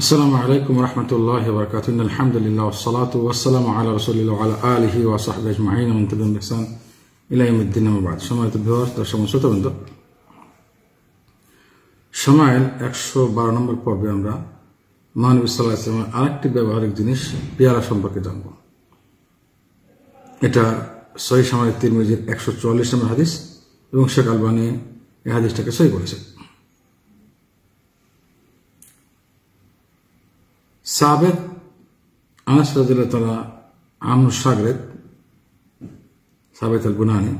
আসসালামু আলাইকুম রহমতুল্লাহি ওয়া বারাকাতুহু আলহামদুলিল্লাহ ওয়াসসালাতু ওয়াসসালামু আলা রাসূলিল্লাহ ওয়া আলা আলিহি ওয়া সাহবিহি আজমাইন ওয়া মান তাবি'আহুম বিইহসান ইলা ইয়াউমিদ্দিন আম্মা বা'দ। সম্মানিত ভিউয়ার্স, দর্শক শ্রোতাবৃন্দ, শামাইল 112 নম্বর পর্বে আমরা মহানবী সাল্লাল্লাহু আলাইহি ওয়াসাল্লামের আরেকটি ব্যবহারিক জিনিস পেয়ারা সম্পর্কে জানব। এটা সহিহ শামাইল তিরমিজির 144 নম্বর হাদিস এবং শেখ আলবানী এই হাদিসটাকে সহিহ বলেছেন। সাবেক আনাস রাদিয়াল্লাহু তাআলা আনহু শাগরেদ সাবেত আল-বুনানি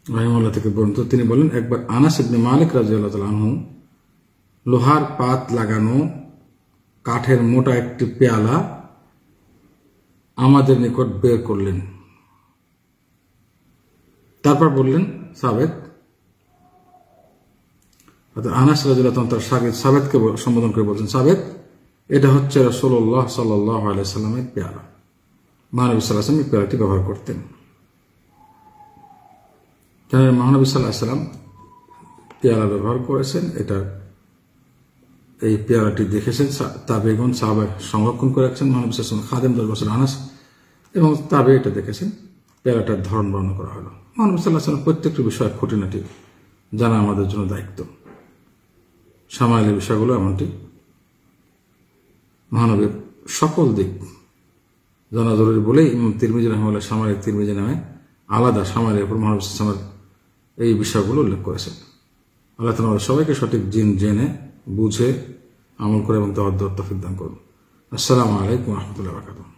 রাহিমাহুল্লাহ থেকে বর্ণিত, তিনি বলেন, একবার আনাস ইবনে মালিক রাদিয়াল্লাহু তাআলা আনহু লোহার পাত লাগানো কাঠের মোটা একটি পেয়ালা আমাদের নিকট বের করলেন। তারপর বললেন, সাবেত আনাস রাদিয়াল্লাহু তাআলা তার শাগিদ সাবেতকে সম্বোধন করে বলছেন, সাবেত, এটা হচ্ছে রাসূলুল্লাহ সাল্লাল্লাহু আলাইহি ওয়াসাল্লামের পেয়ালা। মহানবী সাল্লাল্লাহু আলাইহি ওয়াসাল্লাম এই পেয়ালাটি ব্যবহার করতেন। তাহলে মহানবী সাল্লাল্লাহু আলাইহি ওয়াসাল্লাম পেয়ালা ব্যবহার করেছেন। এই পেয়ালাটি দেখেছেন তাবেঈগণ, সাহাবা সংরক্ষণ করে রাখছেন। মহানবী সাল্লাল্লাহু আলাইহি ওয়াসাল্লাম খাদেম 10 বছর আনাস এবং তাবে এটা দেখেছেন। পেয়ালাটার ধরন বর্ণনা করা হলো। মহানবী সাল্লাল্লাহু আলাইহি ওয়াসাল্লাম প্রত্যেকটি বিষয় খুঁটিনাটি জানা আমাদের জন্য দায়িত্ব। শামাইলের বিষয়গুলো এমনটি, মহানবীর সকল দিক জানা জরুরি বলেই ইমাম তিরমিজি রাহিমাহুল্লাহ শামাইল তিরমিজি নামে আলাদা শামাইলের উপর মহানবী সাল্লাল্লাহু আলাইহি ওয়াসাল্লামের এই বিষয়গুলো উল্লেখ করেছেন। আল্লাহ তাআলা আমাদের সবাইকে সঠিক জিন জেনে বুঝে আমল করে এবং তওয়াজ্জুহ তৌফিক দান করুন। আসসালামু আলাইকুম ওয়া রাহমাতুল্লাহি ওয়া বারাকাতুহু।